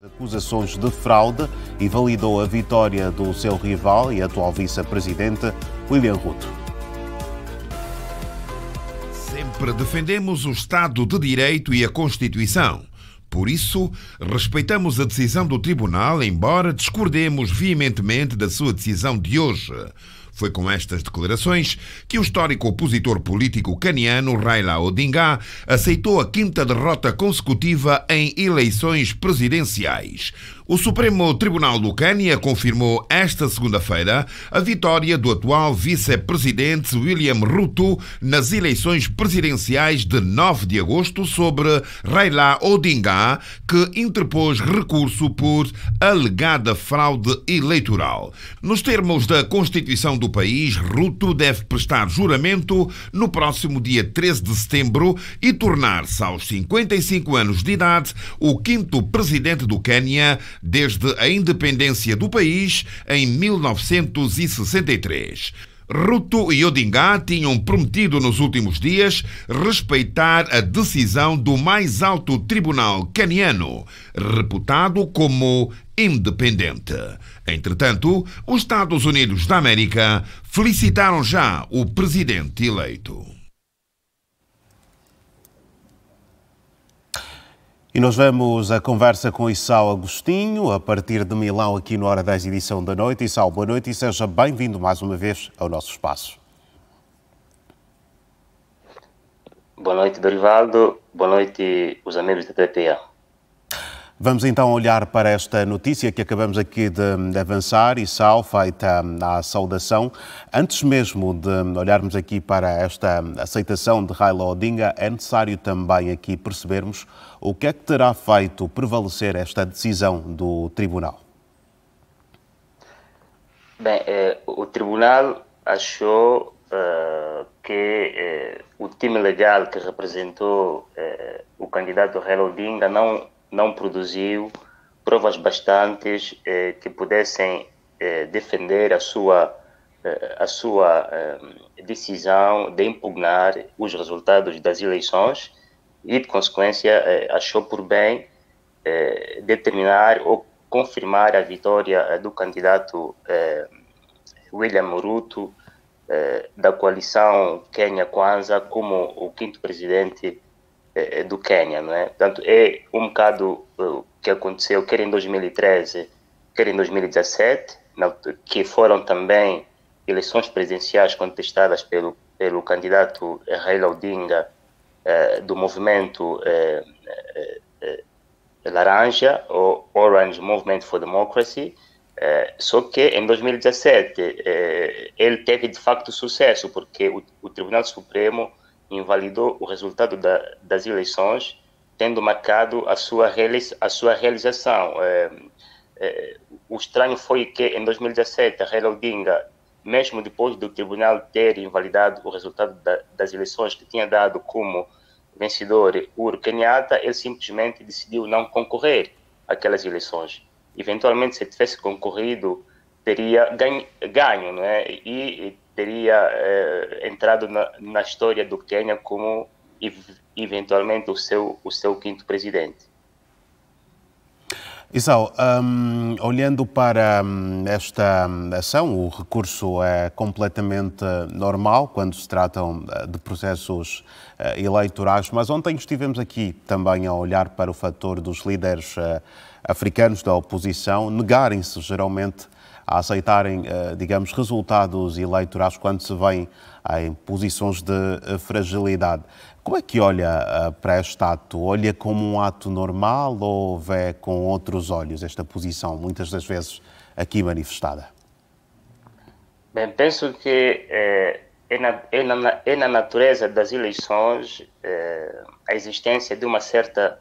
Acusações de fraude e validou a vitória do seu rival e atual vice-presidente, William Ruto. Sempre defendemos o Estado de Direito e a Constituição. Por isso, respeitamos a decisão do Tribunal, embora discordemos veementemente da sua decisão de hoje. Foi com estas declarações que o histórico opositor político caniano Raila Odinga aceitou a quinta derrota consecutiva em eleições presidenciais. O Supremo Tribunal do Quênia confirmou esta segunda-feira a vitória do atual vice-presidente William Ruto nas eleições presidenciais de 9 de agosto sobre Raila Odinga, que interpôs recurso por alegada fraude eleitoral. Nos termos da Constituição do país, Ruto deve prestar juramento no próximo dia 13 de setembro e tornar-se aos 55 anos de idade o quinto presidente do Quênia desde a independência do país em 1963. Ruto e Odinga tinham prometido nos últimos dias respeitar a decisão do mais alto tribunal caniano, reputado como independente. Entretanto, os Estados Unidos da América felicitaram já o presidente eleito. E nós vamos a conversa com Issao Agostinho, a partir de Milão, aqui no Hora 10, edição da noite. Issao, boa noite e seja bem-vindo mais uma vez ao nosso espaço. Boa noite, Dorivaldo. Boa noite, os amigos da TPA. Vamos então olhar para esta notícia que acabamos aqui de avançar, Issao, feita a saudação. Antes mesmo de olharmos aqui para esta aceitação de Raila Odinga, é necessário também aqui percebermos o que é que terá feito prevalecer esta decisão do Tribunal. Bem, o Tribunal achou que o time legal que representou o candidato Raila Odinga não produziu provas bastantes que pudessem defender a sua decisão de impugnar os resultados das eleições e, de consequência, achou por bem determinar ou confirmar a vitória do candidato William Ruto da coalição Kenya Kwanza como o quinto presidente do Quênia, não é? Portanto, é um bocado que aconteceu quer em 2013, quer em 2017, que foram também eleições presidenciais contestadas pelo candidato Raila Odinga do movimento laranja, ou Orange Movement for Democracy, só que em 2017 ele teve de facto sucesso, porque o Tribunal Supremo invalidou o resultado das eleições, tendo marcado a sua realização. O estranho foi que, em 2017, Raila Odinga, mesmo depois do tribunal ter invalidado o resultado das eleições, que tinha dado como vencedor Uhuru Kenyatta, ele simplesmente decidiu não concorrer àquelas eleições. Eventualmente, se tivesse concorrido, teria ganho, não é? E teria entrado na história do Quênia como, eventualmente, o seu quinto presidente. Issao, olhando para esta ação, o recurso é completamente normal quando se tratam de processos eleitorais, mas ontem estivemos aqui também a olhar para o fator dos líderes africanos da oposição negarem-se geralmente a aceitarem, digamos, resultados eleitorais quando se vem em posições de fragilidade. Como é que olha para este ato? Olha como um ato normal ou vê com outros olhos esta posição, muitas das vezes aqui manifestada? Bem, penso que é na natureza das eleições a existência de uma certa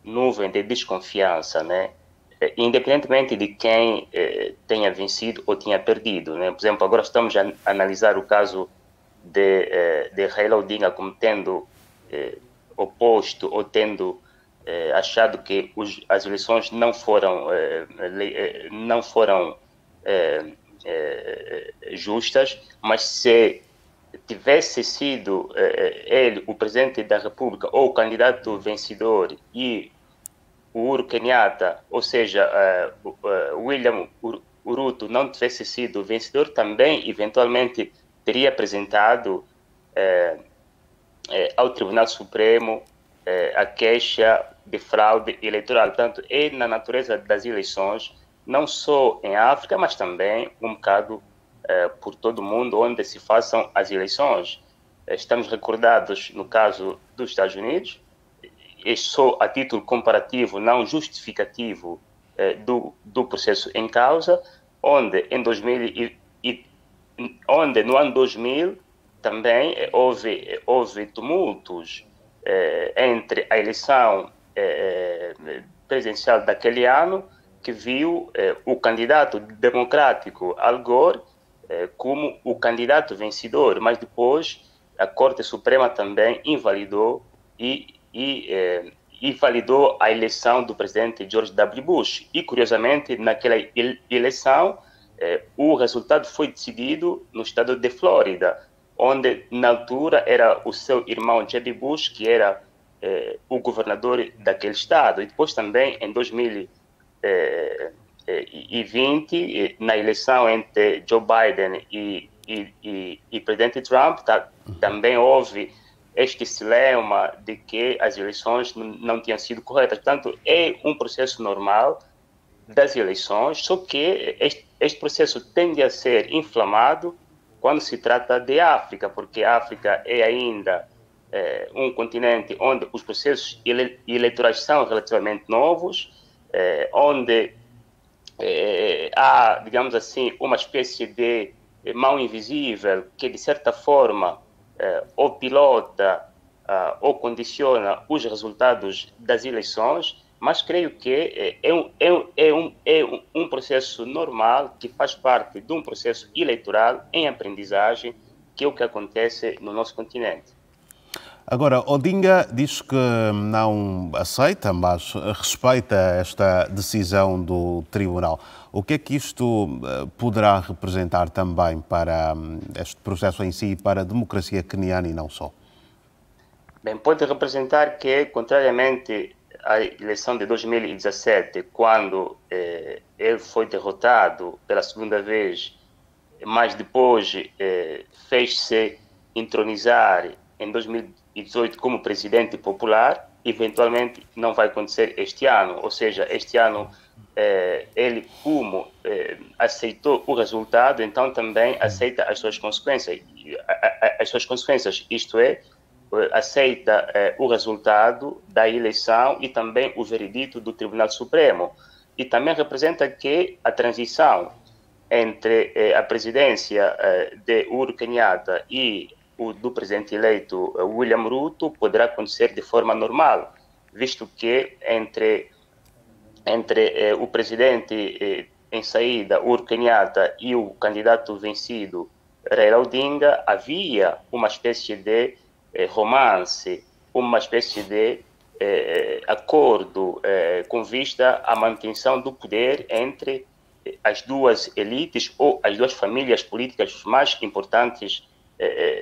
nuvem de desconfiança, né? Independentemente de quem tenha vencido ou tenha perdido, né? Por exemplo, agora estamos a analisar o caso de Raila Odinga como tendo oposto ou tendo achado que as eleições não foram justas, mas se tivesse sido ele o presidente da República ou o candidato vencedor e o Uhuru Kenyatta, ou seja, William Ruto não tivesse sido vencedor, também eventualmente teria apresentado ao Tribunal Supremo a queixa de fraude eleitoral. Portanto, é na natureza das eleições, não só em África, mas também um bocado por todo o mundo onde se façam as eleições. Estamos recordados no caso dos Estados Unidos, e só a título comparativo, não justificativo do processo em causa, onde no ano 2000 também houve tumultos entre a eleição presidencial daquele ano, que viu o candidato democrático Al Gore como o candidato vencedor, mas depois a Corte Suprema também invalidou e validou a eleição do presidente George W. Bush. E, curiosamente, naquela eleição, o resultado foi decidido no estado de Flórida, onde, na altura, era o seu irmão Jeb Bush, que era o governador daquele estado. E depois também, em 2020, na eleição entre Joe Biden e presidente Trump, também houve este dilema de que as eleições não tinham sido corretas. Portanto, é um processo normal das eleições, só que este processo tende a ser inflamado quando se trata de África, porque a África é ainda um continente onde os processos eleitorais são relativamente novos, onde há, digamos assim, uma espécie de mão invisível que, de certa forma, ou pilota ou condiciona os resultados das eleições, mas creio que é um processo normal que faz parte de um processo eleitoral em aprendizagem, que é o que acontece no nosso continente. Agora, Odinga diz que não aceita, mas respeita esta decisão do Tribunal. O que é que isto poderá representar também para este processo em si e para a democracia queniana e não só? Bem, pode representar que, contrariamente à eleição de 2017, quando ele foi derrotado pela segunda vez, mas depois fez-se entronizar em 2018 como presidente popular, eventualmente não vai acontecer este ano. Ou seja, este ano ele, como aceitou o resultado, então também aceita as suas consequências. Isto é, aceita o resultado da eleição e também o veredito do Tribunal Supremo. E também representa que a transição entre a presidência de Uhuru Kenyatta e do presidente eleito William Ruto poderá acontecer de forma normal, visto que entre o presidente em saída, Uhuru Kenyatta, e o candidato vencido, Raila Odinga, havia uma espécie de romance, uma espécie de acordo com vista à manutenção do poder entre as duas elites ou as duas famílias políticas mais importantes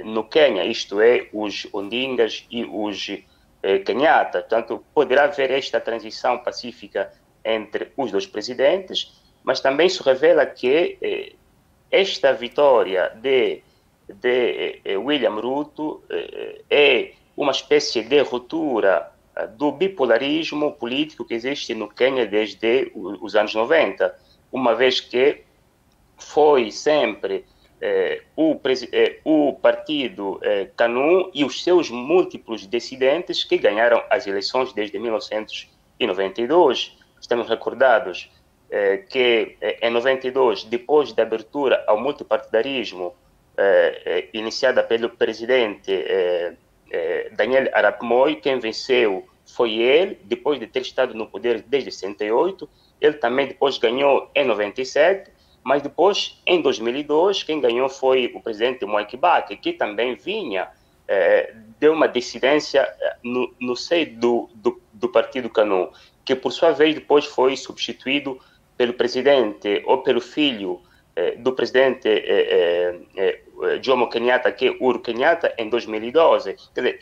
no Quênia, isto é, os Odingas e os Kenyatta. Portanto, poderá haver esta transição pacífica entre os dois presidentes, mas também se revela que esta vitória de William Ruto é uma espécie de ruptura do bipolarismo político que existe no Quênia desde os anos 90, uma vez que foi sempre o partido KANU e os seus múltiplos dissidentes que ganharam as eleições desde 1992. Estamos recordados que em 92, depois da abertura ao multipartidarismo iniciada pelo presidente Daniel Arap Moi, quem venceu foi ele, depois de ter estado no poder desde 68. Ele também depois ganhou em 97, mas depois, em 2002, quem ganhou foi o presidente Mwai Kibaki, que também vinha de uma dissidência no seio do partido KANU, que por sua vez depois foi substituído pelo presidente ou pelo filho do presidente Jomo Kenyatta, que é Uhuru Kenyatta, em 2012. Quer dizer,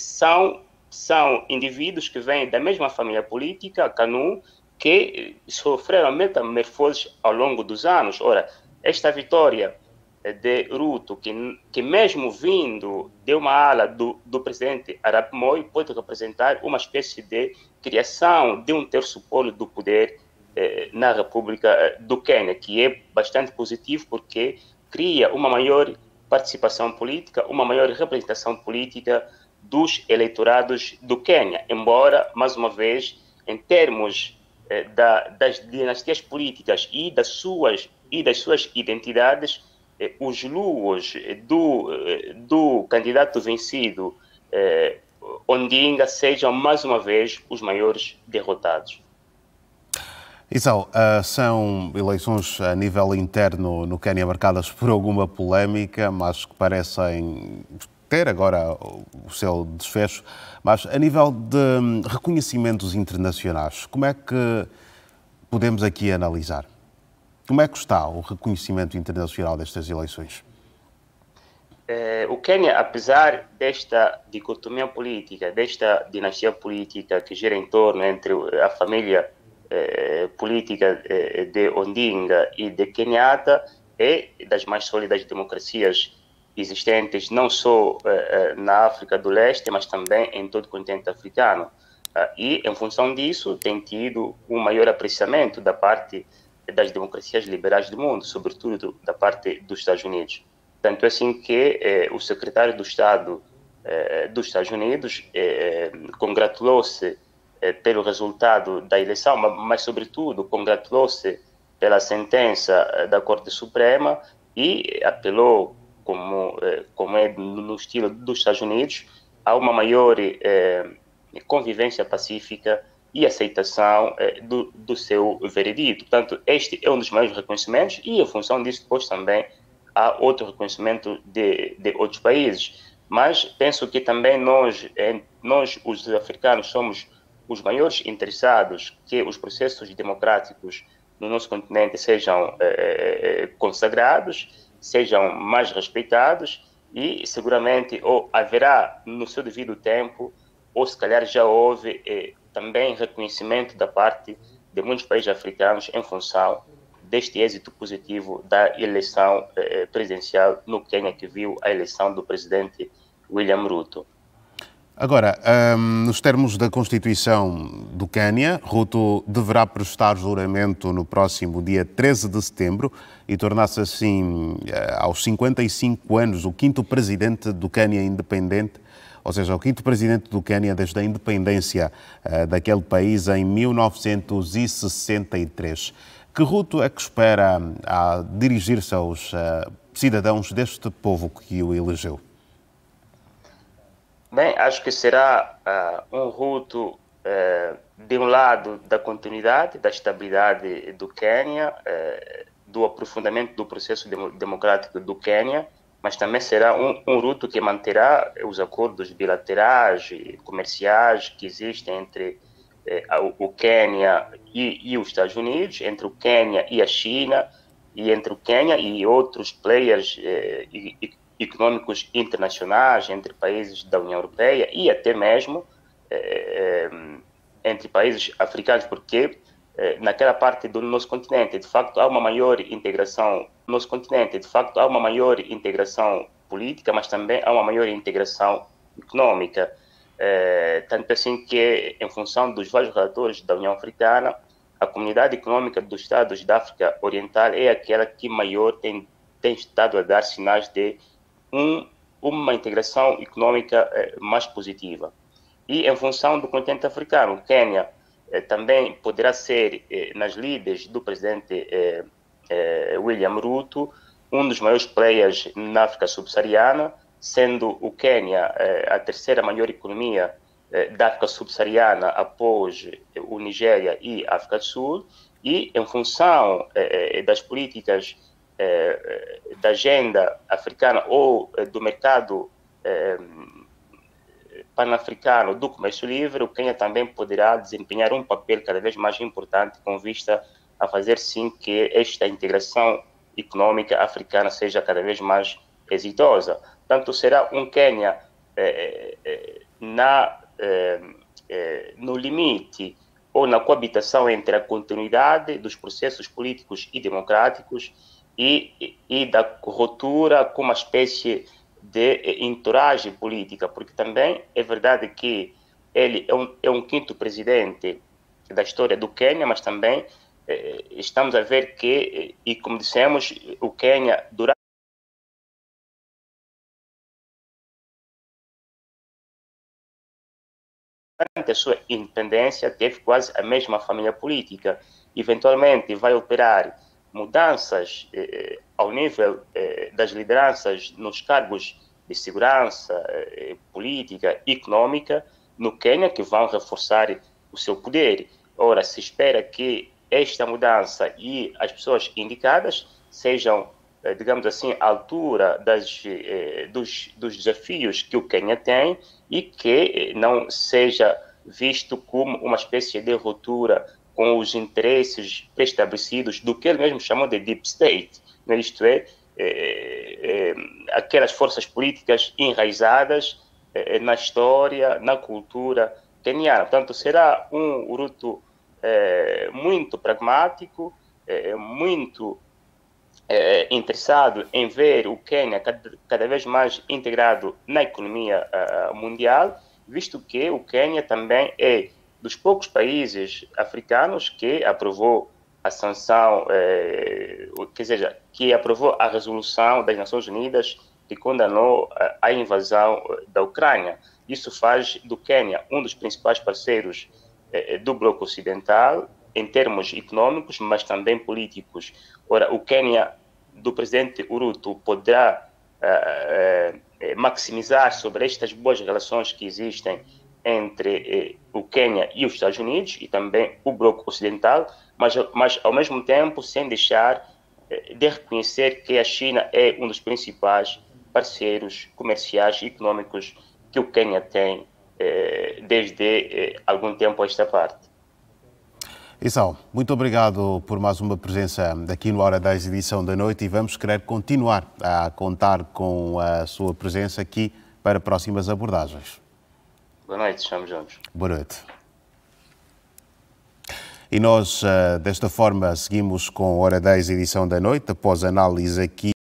são indivíduos que vêm da mesma família política, a KANU, que sofreram metamorfoses ao longo dos anos. Ora, esta vitória de Ruto, que mesmo vindo de uma ala do presidente Arap Moi, pode representar uma espécie de criação de um terço polo do poder na República do Quênia, que é bastante positivo porque cria uma maior participação política, uma maior representação política dos eleitorados do Quênia, embora, mais uma vez, em termos das dinastias políticas e das suas identidades, os luos do candidato vencido, Ondinga, sejam mais uma vez os maiores derrotados. Isao, são eleições a nível interno no Quênia marcadas por alguma polémica, mas que parecem ter agora o seu desfecho. Mas a nível de reconhecimentos internacionais, como é que podemos aqui analisar? Como é que está o reconhecimento internacional destas eleições? O Quênia, apesar desta dicotomia política, desta dinastia política que gira em torno entre a família política de Ondinga e de Kenyatta, é das mais sólidas democracias existentes, não só na África do Leste, mas também em todo o continente africano. E, em função disso, tem tido um maior apreciamento da parte das democracias liberais do mundo, sobretudo da parte dos Estados Unidos. Tanto assim que o secretário do Estado dos Estados Unidos congratulou-se pelo resultado da eleição, mas, sobretudo, congratulou-se pela sentença da Corte Suprema e apelou, como é no estilo dos Estados Unidos, a uma maior convivência pacífica e aceitação do seu veredito. Portanto, este é um dos maiores reconhecimentos e, em função disso, depois também há outro reconhecimento de outros países. Mas penso que também nós, os africanos, somos os maiores interessados que os processos democráticos no nosso continente sejam consagrados, sejam mais respeitados e, seguramente, ou haverá no seu devido tempo, ou se calhar já houve também reconhecimento da parte de muitos países africanos em função deste êxito positivo da eleição presidencial no Quênia, que viu a eleição do presidente William Ruto. Agora, nos termos da Constituição do Quênia, Ruto deverá prestar juramento no próximo dia 13 de setembro e tornar-se assim, aos 55 anos, o quinto presidente do Quênia independente, ou seja, o quinto presidente do Quênia desde a independência daquele país em 1963. Que Ruto é que espera a dirigir-se aos cidadãos deste povo que o elegeu? Bem, acho que será um Ruto, de um lado, da continuidade, da estabilidade do Quênia, do aprofundamento do processo democrático do Quênia, mas também será um Ruto que manterá os acordos bilaterais e comerciais que existem entre o Quênia e os Estados Unidos, entre o Quênia e a China, e entre o Quênia e outros players econômicos internacionais, entre países da União Europeia e até mesmo entre países africanos, porque naquela parte do nosso continente, de facto, há uma maior integração no nosso continente, de facto, há uma maior integração política, mas também há uma maior integração econômica. Tanto assim que, em função dos vários relatores da União Africana, a comunidade econômica dos Estados da África Oriental é aquela que maior tem estado a dar sinais de uma integração econômica mais positiva. E, em função do continente africano, o Quênia também poderá ser, nas lides do presidente William Ruto, um dos maiores players na África subsaariana, sendo o Quênia a terceira maior economia da África subsaariana após o Nigéria e a África do Sul, e, em função das políticas da agenda africana ou do mercado pan-africano do comércio livre, o Quênia também poderá desempenhar um papel cada vez mais importante com vista a fazer sim que esta integração econômica africana seja cada vez mais exitosa. Tanto será um Quênia na no limite ou na coabitação entre a continuidade dos processos políticos e democráticos e da ruptura com uma espécie de entourage política, porque também é verdade que ele é um quinto presidente da história do Quênia, mas também estamos a ver que, e como dissemos, o Quênia, durante a sua independência, teve quase a mesma família política. Eventualmente vai operar mudanças ao nível das lideranças nos cargos de segurança, política, econômica no Quênia, que vão reforçar o seu poder. Ora, se espera que esta mudança e as pessoas indicadas sejam, digamos assim, à altura dos desafios que o Quênia tem e que não seja visto como uma espécie de ruptura com os interesses pré-estabelecidos do que ele mesmo chamou de Deep State, né? Isto é, aquelas forças políticas enraizadas na história, na cultura queniana. Portanto, será um Ruto muito pragmático, muito interessado em ver o Quênia cada vez mais integrado na economia mundial, visto que o Quênia também é dos poucos países africanos que aprovou a sanção, quer dizer, que aprovou a resolução das Nações Unidas que condenou a invasão da Ucrânia. Isso faz do Quênia um dos principais parceiros do bloco ocidental, em termos econômicos, mas também políticos. Ora, o Quênia do presidente Ruto poderá maximizar sobre estas boas relações que existem entre o Quênia e os Estados Unidos e também o bloco ocidental, mas ao mesmo tempo sem deixar de reconhecer que a China é um dos principais parceiros comerciais e econômicos que o Quênia tem desde algum tempo a esta parte. Isao, muito obrigado por mais uma presença aqui no Hora 10, edição da noite, e vamos querer continuar a contar com a sua presença aqui para próximas abordagens. Boa noite, estamos juntos. Boa noite. E nós, desta forma, seguimos com a Hora 10, edição da noite, após análise aqui